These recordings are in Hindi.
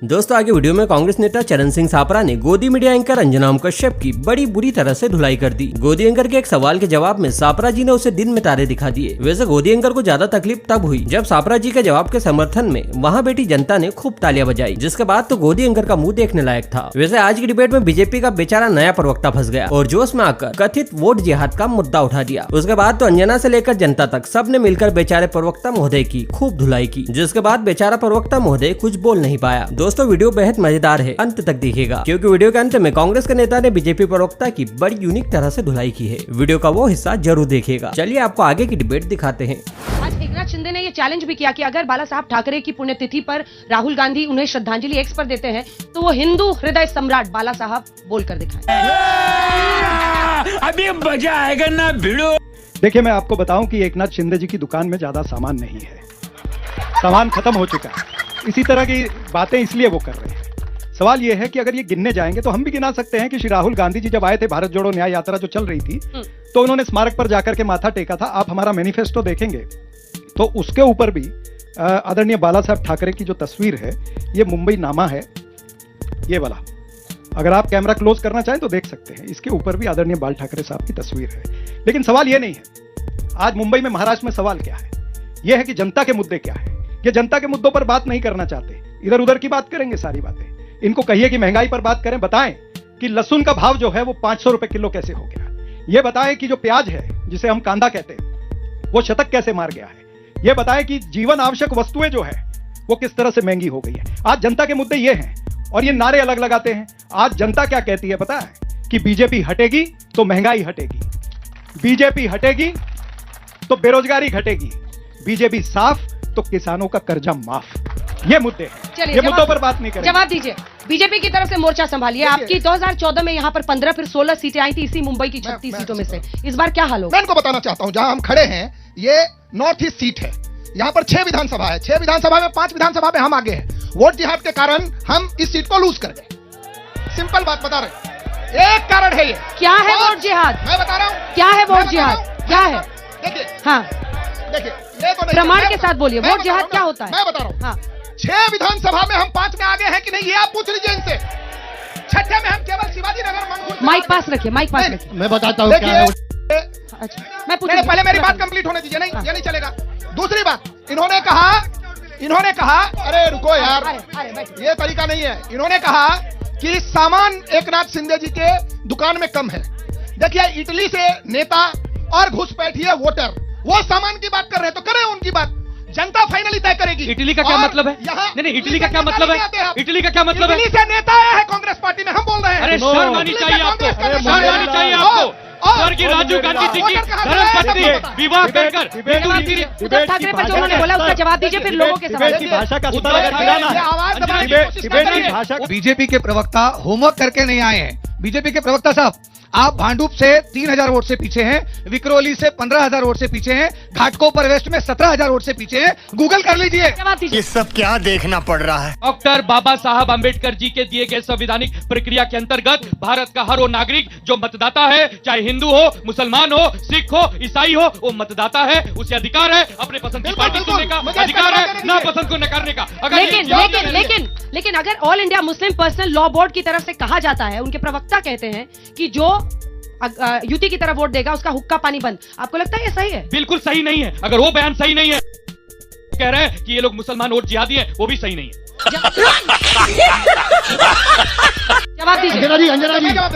दोस्तों आगे वीडियो में कांग्रेस नेता चरण सिंह सापरा ने गोदी मीडिया एंकर अंजनाम कश्यप की बड़ी बुरी तरह से धुलाई कर दी। गोदी एंकर के एक सवाल के जवाब में सापरा जी ने उसे दिन में तारे दिखा दिए। वैसे गोदी एंकर को ज्यादा तकलीफ तब हुई जब सापरा जी के जवाब के समर्थन में वहाँ बैठी जनता ने खूब तालियां बजाई, जिसके बाद तो गोदी एंकर का मुंह देखने लायक था। वैसे आज की डिबेट में बीजेपी का बेचारा नया प्रवक्ता फंस गया और जोश में आकर कथित वोट जिहाद का मुद्दा उठा दिया। उसके बाद तो अंजना से लेकर जनता तक सबने मिलकर बेचारे प्रवक्ता महोदय की खूब धुलाई की, जिसके बाद बेचारा प्रवक्ता महोदय कुछ बोल नहीं पाया। दोस्तों वीडियो बेहद मजेदार है, अंत तक देखिएगा क्योंकि वीडियो के अंत में कांग्रेस के नेता ने बीजेपी प्रवक्ता की बड़ी यूनिक तरह से धुलाई की है। वीडियो का वो हिस्सा जरूर देखिएगा। चलिए आपको आगे की डिबेट दिखाते हैं। आज एकनाथ शिंदे ने ये चैलेंज भी किया कि अगर बाला साहब ठाकरे की पुण्यतिथि पर राहुल गांधी उन्हें श्रद्धांजलि एक्स पर देते हैं तो वो हिंदू हृदय सम्राट बाला साहब बोलकर दिखाएं। अभी मजा आएगा ना भिड़ो। देखिए मैं आपको बताऊं कि एकनाथ शिंदे जी की दुकान में ज्यादा सामान नहीं है, सामान खत्म हो चुका है। इसी तरह की बातें इसलिए वो कर रहे हैं। सवाल ये है कि अगर ये गिनने जाएंगे तो हम भी गिना सकते हैं कि श्री राहुल गांधी जी जब आए थे, भारत जोड़ो न्याय यात्रा जो चल रही थी, तो उन्होंने स्मारक पर जाकर के माथा टेका था। आप हमारा मैनिफेस्टो देखेंगे तो उसके ऊपर भी आदरणीय बाला साहब ठाकरे की जो तस्वीर है, ये मुंबई नामा है, ये वाला। अगर आप कैमरा क्लोज करना चाहें तो देख सकते हैं, इसके ऊपर भी आदरणीय बाल ठाकरे साहब की तस्वीर है। लेकिन सवाल ये नहीं है आज मुंबई में, महाराष्ट्र में सवाल क्या है, यह है कि जनता के मुद्दे क्या है। ये जनता के मुद्दों पर बात नहीं करना चाहते, इधर उधर की बात करेंगे सारी बातें। इनको कहिए कि महंगाई पर बात करें, बताएं कि लहसुन का भाव जो है वो 500 रुपए किलो कैसे हो गया। ये बताएं कि जो प्याज है जिसे हम कांदा कहते हैं वो शतक कैसे मार गया है। ये बताएं कि जीवन आवश्यक वस्तुएं जो है वो किस तरह से महंगी हो गई है। आज जनता के मुद्दे ये हैं और ये नारे अलग लगाते हैं। आज जनता क्या कहती है पता है कि बीजेपी हटेगी तो महंगाई हटेगी, बीजेपी हटेगी तो बेरोजगारी घटेगी, बीजेपी साफ तो किसानों का कर्जा माफ। ये मुद्दे हैं, ये मुद्दों पर बात नहीं करेंगे। जवाब दीजिए। बीजेपी की तरफ से मोर्चा संभालिए। आपकी 2014 में यहाँ पर 15 फिर 16 सीटें आई थी इसी मुंबई की 36 सीटों में से। इस बार क्या हाल होगा? मैं इनको बताना चाहता हूँ, जहां हम खड़े हैं ये नॉर्थ ईस्ट सीट है। यहाँ पर 6 विधानसभा है, 6 विधानसभा में 5 विधानसभा में हम आगे हैं। वोट जिहाद के कारण हम इस सीट को लूज कर गए। सिंपल बात बता रहे, एक कारण है ये। क्या है वोट जिहाद? मैं बता रहा हूँ क्या है वोट जिहाद, क्या है? देखिए, हाँ देखिए, ये तो प्रमाण के साथ बोलिए, वोट जिहाद क्या होता है? मैं बता रहा हूँ। हाँ 6 विधानसभा में हम 5 में आगे हैं कि नहीं, ये आप पूछ लीजिए इनसे। 6ठे में हम केवल शिवाजी नगर। माइक पास रखिए, माइक पास रखिए। मैं बताता हूँ क्या है। अच्छा मैं पूछ पहले मेरी बात कंप्लीट होने दीजिए। नहीं ये नहीं चलेगा। दूसरी बात, इन्होंने कहा अरे रुको यार, ये तरीका नहीं है। इन्होंने कहा कि सामान एकनाथ शिंदे जी के दुकान में कम है। देखिए इटली से नेता और घुसपैठिए वोटर वो सामान की बात कर रहे हैं तो करें उनकी बात, जनता फाइनली तय करेगी। इटली का क्या मतलब है? नहीं, इटली का क्या मतलब है? इटली का क्या मतलब है? इटली से नेता आया है कांग्रेस पार्टी में, हम बोल रहे हैं। अरे शर्म आनी चाहिए आपको, शर्म आनी चाहिए आपको। स्वर्गीय राजीव गांधी जी की धर्मपत्नी विवाह कर उद्धव ठाकरे पर जो उन्होंने बोला उसका जवाब दीजिए, फिर लोगों के सवाल की भाषा का सुधार अगर गिराना है। बीजेपी के प्रवक्ता होमवर्क करके नहीं आए हैं। बीजेपी के प्रवक्ता साहब, आप भांडुप से 3000 वोट से पीछे हैं, विक्रोली से 15000 वोट से पीछे हैं, घाटकोपर वेस्ट में 17000 वोट से पीछे हैं। गूगल कर लीजिए। ये सब क्या देखना पड़ रहा है। डॉक्टर बाबा साहब अम्बेडकर जी के दिए गए संवैधानिक प्रक्रिया के अंतर्गत भारत का हर वो नागरिक जो मतदाता है, चाहे हिंदू हो, मुसलमान हो, सिख हो, ईसाई हो, वो मतदाता है। उसे अधिकार है अपने पसंद की पार्टी चुनने का, अधिकार है ना पसंद को नकारने का। लेकिन अगर all India Muslim personal law board की तरफ से कहा जाता है, उनके प्रवक्ता कहते हैं कि जो यूटी की तरफ वोट देगा उसका हुक्का पानी बंद। आपको लगता है ये सही है? बिल्कुल सही नहीं है। अगर वो बयान सही नहीं है, कह रहे हैं कि ये लोग मुसलमान वोट जिहादी हैं, वो भी सही नहीं है। जवाब दीजिए।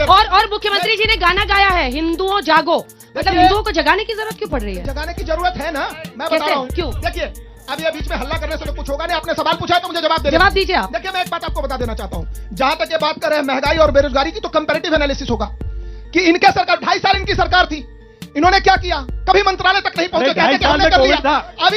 और मुख्यमंत्री जी ने गाना गाया है हिंदुओं जागो, मतलब हिंदुओं को जगाने की जरूरत क्यों पड़ रही है? जगाने की जरूरत है ना, मैं बता रहा हूँ क्यों। देखिए अब ये बीच में हल्ला करने से तो कुछ होगा नहीं। आपने सवाल पूछा है तो मुझे जवाब दीजिए आप। देखिए मैं एक बात आपको बता देना चाहता हूँ, जहां तक ये बात कर रहे हैं महंगाई और बेरोजगारी की, तो कंपैरेटिव एनालिसिस होगा कि इनके सरकार 2.5 साल इनकी सरकार थी, इन्होंने क्या किया? कभी मंत्रालय तक नहीं पहुंचे, कहते कि हमने कर दिया। अभी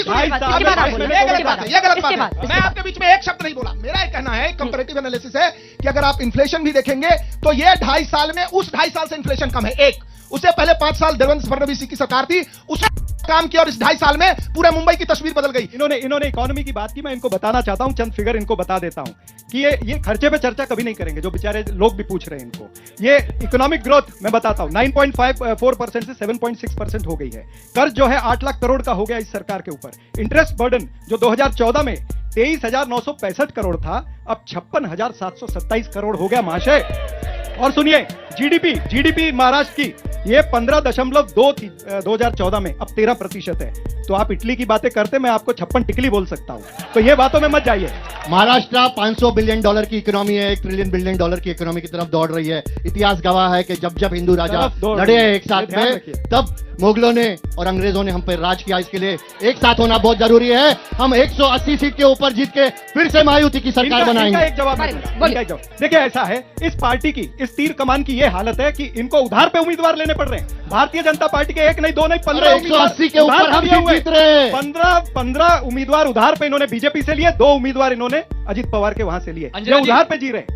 ये गलत बात है। मैं आपके बीच में एक शब्द नहीं बोला। मेरा ये कहना है कंपैरेटिव एनालिसिस है कि अगर आप इन्फ्लेशन भी देखेंगे तो ये 2.5 साल में उस 2.5 साल से इन्फ्लेशन कम है। एक उससे पहले 5 साल देवेंद्र फडणवीस की सरकार थी, उसने काम किया और इस 2.5 साल में पूरे मुंबई की तस्वीर बदल गई। इन्होंने इकोनॉमी की बात की। मैं इनको बताना चाहता हूं, चंद फिगर इनको बता देता हूं कि ये खर्चे पे चर्चा कभी नहीं करेंगे, जो बेचारे लोग भी पूछ रहे हैं इनको। ये इकोनॉमिक ग्रोथ मैं बताता हूं 9.54% से 7.6% हो गई है। कर्ज जो है 8 लाख करोड़ का हो गया इस सरकार के ऊपर। इंटरेस्ट बर्डन जो 2014 में 23,965 करोड़ था, अब 56,727 करोड़ हो गया महाशय। और सुनिए, जीडीपी महाराष्ट्र की ये 15.2 थी 2014 में, अब 13% है। तो आप इटली की बातें करते, मैं आपको 56 टिकली बोल सकता हूं, तो ये बातों में मत जाइए। महाराष्ट्र 500 बिलियन डॉलर की इकोनॉमी है, 1 ट्रिलियन बिलियन डॉलर की इकोनॉमी की तरफ दौड़ रही है। इतिहास गवाह है कि जब जब हिंदू राजा लड़े हैं एक साथ में, तब मुगलों ने और अंग्रेजों ने हम पर राज किया। इसके लिए एक साथ होना बहुत जरूरी है। हम 180 सीट के ऊपर जीत के फिर से महायुति की सरकार बनाएंगे। एक जवाब देखिए, ऐसा है, इस पार्टी की, इस तीर कमान की ये हालत है कि इनको उधार पे उम्मीदवार लेने पड़ रहे हैं। भारतीय जनता पार्टी के 1 नहीं 2 नहीं 15 180 के ऊपर हम जीत रहे हैं। 15 उम्मीदवार उधार पे इन्होंने बीजेपी से लिए, 2 उम्मीदवार इन्होंने अजित पवार के वहां से लिए। ये उधार पे जी रहे हैं।